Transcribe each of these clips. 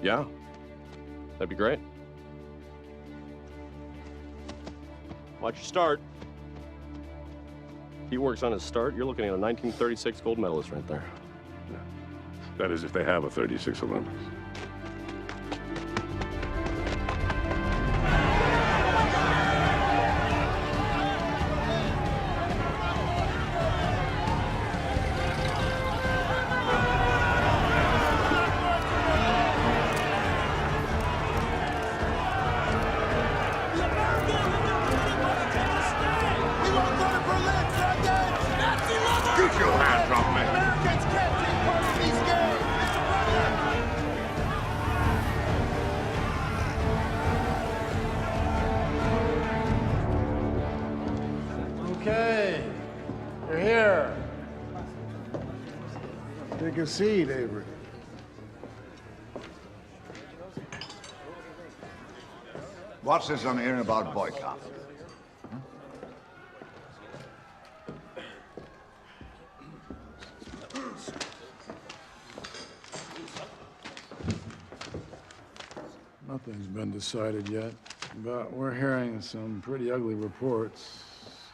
Yeah, that'd be great. Watch your start. He works on his start. You're looking at a 1936 gold medalist right there. That is, if they have a 36 Olympics. Get your hands off me! Americans can't take part in these games! Mr. President! Okay, you're here. Take a seat, Avery. What's this I'm hearing about boycott? Nothing's been decided yet, but we're hearing some pretty ugly reports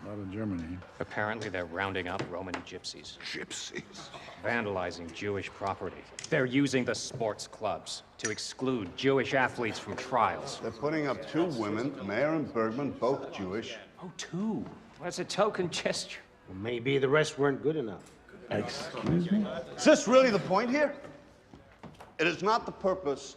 out of Germany. Apparently, they're rounding up Roman gypsies, Gypsies. vandalizing Jewish property. They're using the sports clubs to exclude Jewish athletes from trials. They're putting up two women, Mayer and Bergman, both Jewish. Oh, two? That's a token gesture. Well, maybe the rest weren't good enough. Excuse me? Is this really the point here? It is not the purpose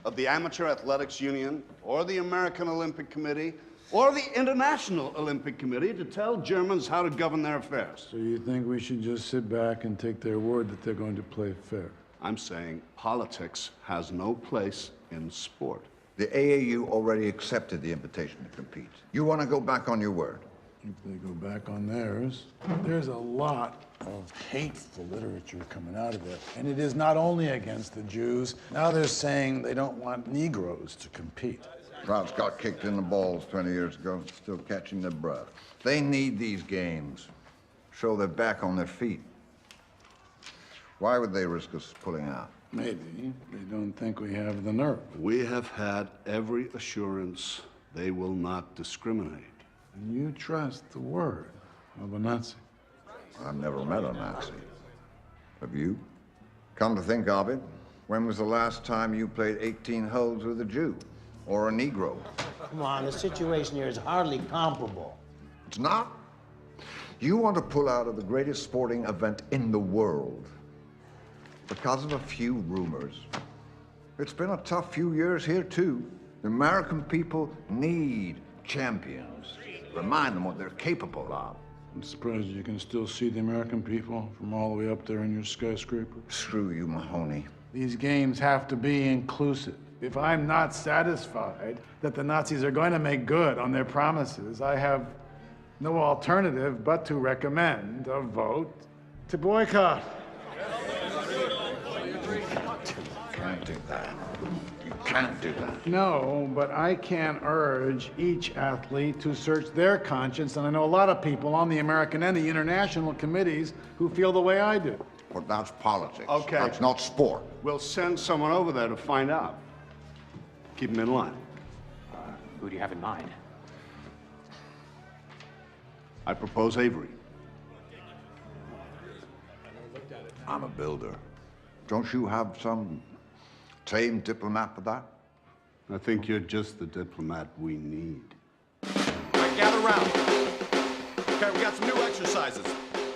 of the Amateur Athletics Union or the American Olympic Committee or the International Olympic Committee to tell Germans how to govern their affairs. So you think we should just sit back and take their word that they're going to play fair? I'm saying politics has no place in sport. The AAU already accepted the invitation to compete. You want to go back on your word? If they go back on theirs, there's a lot of hateful literature coming out of it. And it is not only against the Jews. Now they're saying they don't want Negroes to compete. Krauts got kicked in the balls 20 years ago, still catching their breath. They need these games. Show they're back on their feet. Why would they risk us pulling out? Maybe they don't think we have the nerve. We have had every assurance they will not discriminate. And you trust the word of a Nazi. I've never met a Nazi. Have you? Come to think of it, when was the last time you played 18 holes with a Jew or a Negro? Come on, the situation here is hardly comparable. It's not. You want to pull out of the greatest sporting event in the world because of a few rumors. It's been a tough few years here, too. The American people need champions. Remind them what they're capable of. I'm surprised you can still see the American people from all the way up there in your skyscraper. Screw you, Mahoney. These games have to be inclusive. If I'm not satisfied that the Nazis are going to make good on their promises, I have no alternative but to recommend a vote to boycott. Can't do that. You can't do that. No, but I can urge each athlete to search their conscience, and I know a lot of people on the American and the international committees who feel the way I do. But that's politics. Okay. That's not sport. We'll send someone over there to find out. Keep them in line. Who do you have in mind? I propose Avery. I'm a builder. Don't you have some tame diplomat for that? I think you're just the diplomat we need. All right, gather around. Okay, we got some new exercises.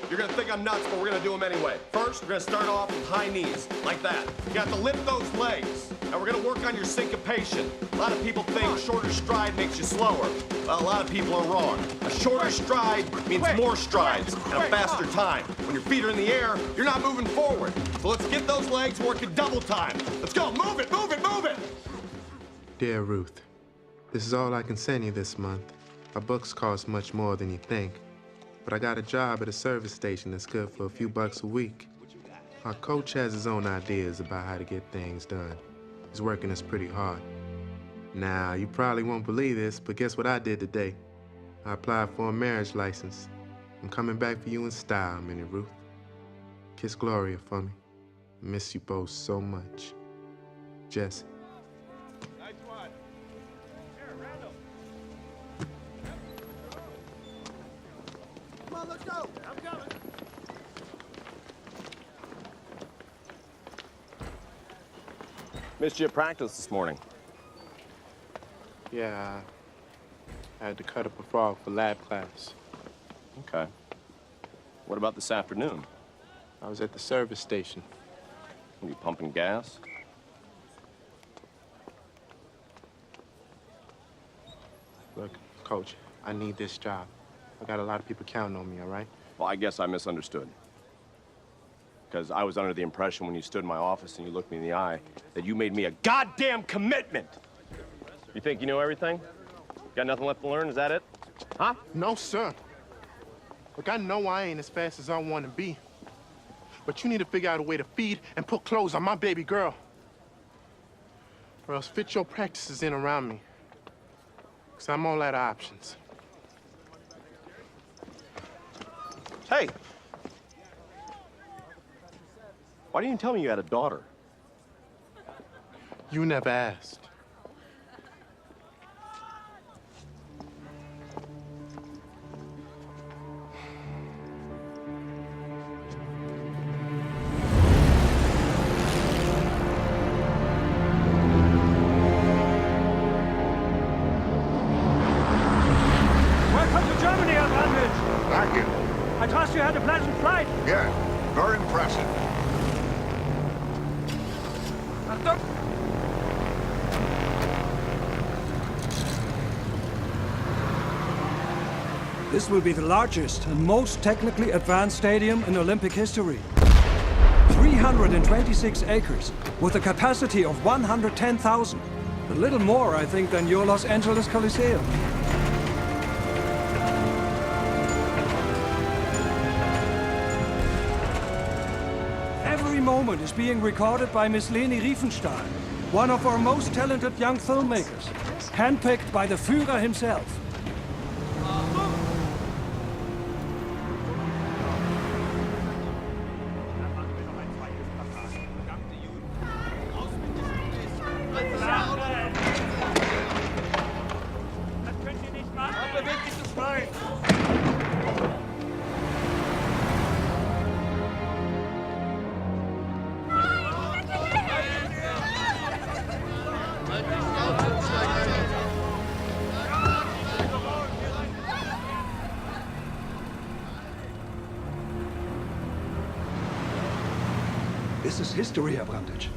You're gonna think I'm nuts, but we're gonna do them anyway. First, we're gonna start off with high knees, like that. You have to lift those legs. Now we're gonna work on your syncopation. A lot of people think shorter stride makes you slower. Well, a lot of people are wrong. A shorter stride means more strides and a faster time. When your feet are in the air, you're not moving forward. So let's get those legs working double time. Let's go, move it, move it, move it! Dear Ruth, this is all I can send you this month. Our books cost much more than you think, but I got a job at a service station that's good for a few bucks a week. Our coach has his own ideas about how to get things done. He's working us pretty hard. Now, you probably won't believe this, but guess what I did today? I applied for a marriage license. I'm coming back for you in style, Minnie Ruth. Kiss Gloria for me. Miss you both so much. Jesse. Nice one. Here, Randall. Come on, let's go. I'm coming. Missed you at practice this morning. Yeah, I had to cut up a frog for lab class. Okay. What about this afternoon? I was at the service station. Were you pumping gas? Look, Coach, I need this job. I got a lot of people counting on me, all right? Well, I guess I misunderstood. Because I was under the impression when you stood in my office and you looked me in the eye that you made me a goddamn commitment. You think you know everything? Got nothing left to learn, is that it? Huh? No, sir. Look, I know I ain't as fast as I want to be. But you need to figure out a way to feed and put clothes on my baby girl. Or else fit your practices in around me. Because I'm all out of options. Hey! Why didn't you tell me you had a daughter? You never asked. Welcome to Germany, Abramowitsch. Thank you. I trust you had a pleasant flight. Yeah, very impressive. This will be the largest and most technically advanced stadium in Olympic history. 326 acres, with a capacity of 110,000. A little more, I think, than your Los Angeles Coliseum. Every moment is being recorded by Miss Leni Riefenstahl, one of our most talented young filmmakers, handpicked by the Führer himself. This is history, Abramowitsch.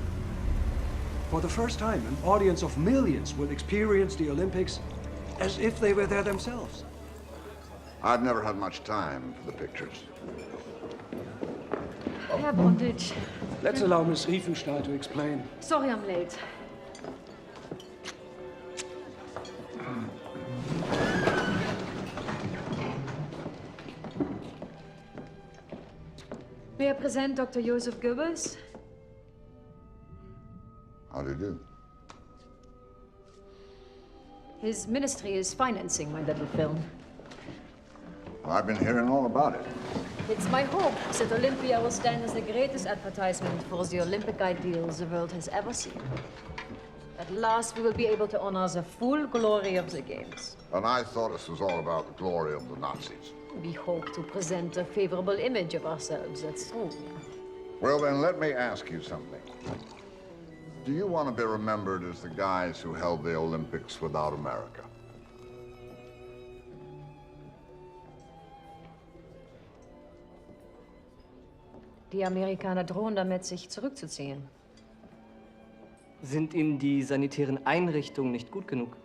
For the first time, an audience of millions will experience the Olympics as if they were there themselves. I've never had much time for the pictures. Herr Brundage. Let's allow Miss Riefenstahl to explain. Sorry I'm late. May I present Dr. Joseph Goebbels? How do you do? His ministry is financing my little film. I've been hearing all about it. It's my hope that Olympia will stand as the greatest advertisement for the Olympic ideals the world has ever seen. At last, we will be able to honor the full glory of the Games. And I thought this was all about the glory of the Nazis. We hope to present a favorable image of ourselves, that's true. Well, then, let me ask you something. Do you want to be remembered as the guys who held the Olympics without America? Die Amerikaner drohen damit, sich zurückzuziehen. Sind Ihnen die sanitären Einrichtungen nicht gut genug?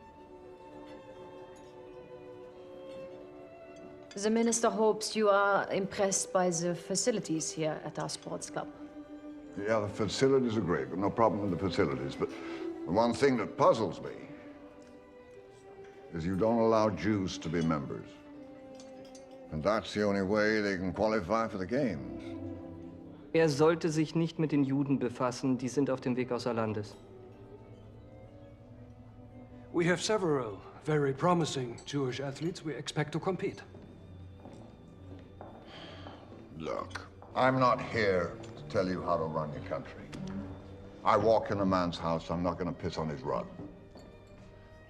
The minister hopes you are impressed by the facilities here at our sports club. Yeah, the facilities are great, but no problem with the facilities. But the one thing that puzzles me is you don't allow Jews to be members. And that's the only way they can qualify for the Games. Er sollte sich nicht mit den Juden befassen, die sind auf dem Weg außer Landes. We have several very promising Jewish athletes we expect to compete. Look, I'm not here to tell you how to run your country. I walk in a man's house, I'm not going to piss on his rug.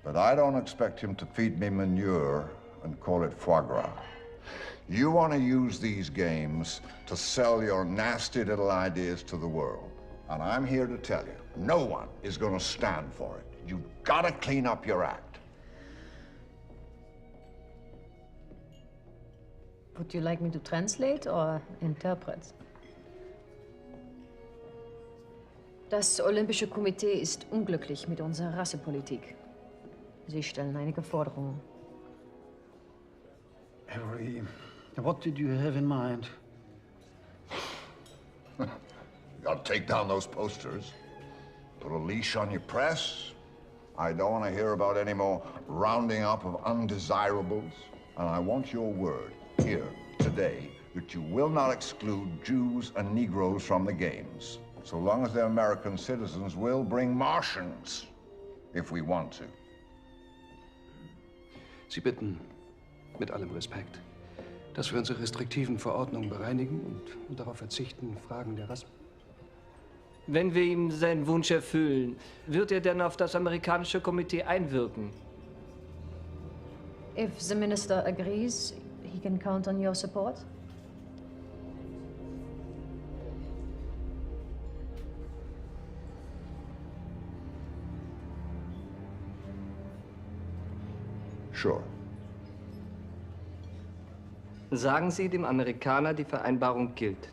But I don't expect him to feed me manure and call it foie gras. You want to use these games to sell your nasty little ideas to the world. And I'm here to tell you, no one is going to stand for it. You've got to clean up your act. Would you like me to translate or interpret? Das Olympische Komitee ist unglücklich mit unserer Rassepolitik. Sie stellen einige Forderungen. Harry, what did you have in mind? You got to take down those posters. Put a leash on your press. I don't want to hear about any more rounding up of undesirables. And I want your word here today that you will not exclude Jews and Negroes from the games, so long as they're American citizens. We'll bring Martians if we want to. Sie bitten, mit allem Respekt, dass wir unsere restriktiven Verordnungen bereinigen und darauf verzichten, Fragen der Rasse. Wenn wir ihm seinen Wunsch erfüllen, wird er dann auf das amerikanische Komitee einwirken? If the minister agrees, he can count on your support. Sure. Sagen Sie dem Amerikaner, die Vereinbarung gilt.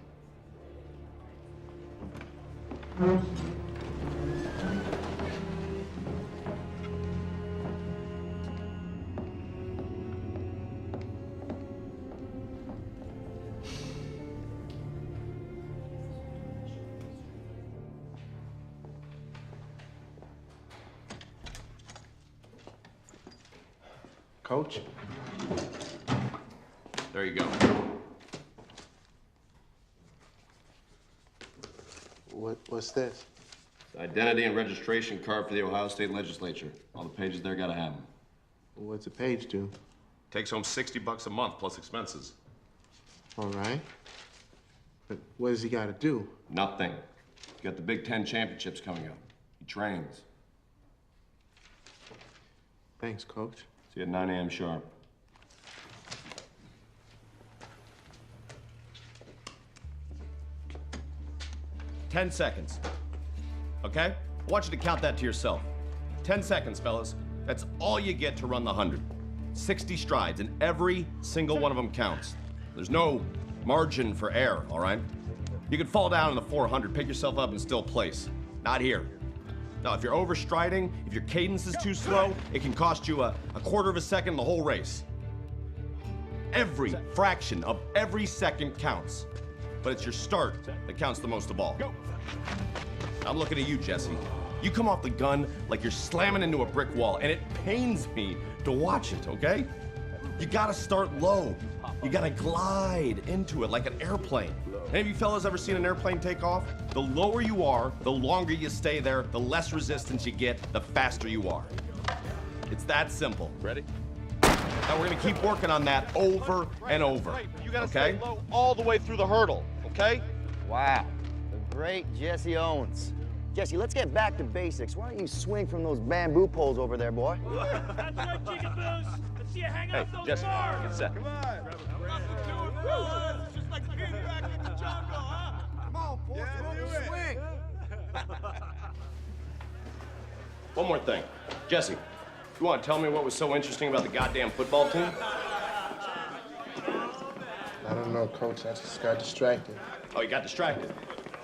Coach? There you go. What's this? Identity and registration card for the Ohio State Legislature. All the pages there gotta have them. What's a page do? Takes home $60 a month plus expenses. All right. But what does he got to do? Nothing. He's got the Big Ten championships coming up. He trains. Thanks, Coach. See you at 9 a.m. sharp. $10 seconds. Okay? I want you to count that to yourself. 10 seconds, fellas. That's all you get to run the 100. 60 strides, and every single one of them counts. There's no margin for error, all right? You could fall down in the 400, pick yourself up, and still place. Not here. Now, if you're overstriding, if your cadence is too slow, it can cost you a quarter of a second the whole race. Every fraction of every second counts. But it's your start that counts the most of all. I'm looking at you, Jesse. You come off the gun like you're slamming into a brick wall, and it pains me to watch it, okay? You gotta start low. You gotta glide into it like an airplane. Any of you fellas ever seen an airplane take off? The lower you are, the longer you stay there, the less resistance you get, the faster you are. It's that simple. Ready? Now we're gonna keep working on that over and over, You gotta okay? stay low all the way through the hurdle, okay? Wow, the great Jesse Owens. Jesse, let's get back to basics. Why don't you swing from those bamboo poles over there, boy? That's right, Jigaboos. Let's see you hang out those Jesse, bars. get set. Come on. It's just like being back in the jungle, huh? Come on, boys. Swing. One more thing. Jesse, you want to tell me what was so interesting about the goddamn football team? I don't know, Coach. I just got distracted. Oh, you got distracted.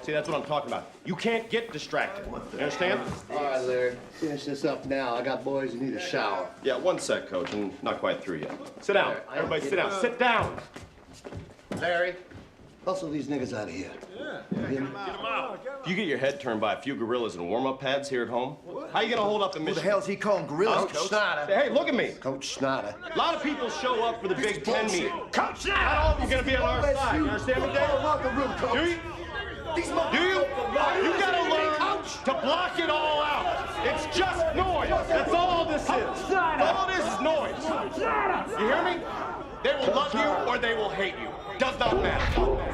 See, that's what I'm talking about. You can't get distracted. You understand? All right, Larry. Finish this up now. I got boys who need a shower. Yeah, one sec, Coach, and not quite through yet. Sit down. Everybody sit down. Sit down. Larry, hustle these niggas out of here. You get your head turned by a few gorillas in warm-up pads here at home. How you gonna hold up the mission? Who the hell's he calling gorillas, Coach Coach? Snyder. Hey, look at me. Coach Snyder. A lot of people show up for the Big Ten bullshit. meeting. Coach Snyder! Not all of them are gonna be on our side. You understand me, Dave? Do you? Do you? You gotta learn to block it all out. It's just noise. That's all this is. All this is noise. You hear me? They will love you or they will hate you. Does not matter.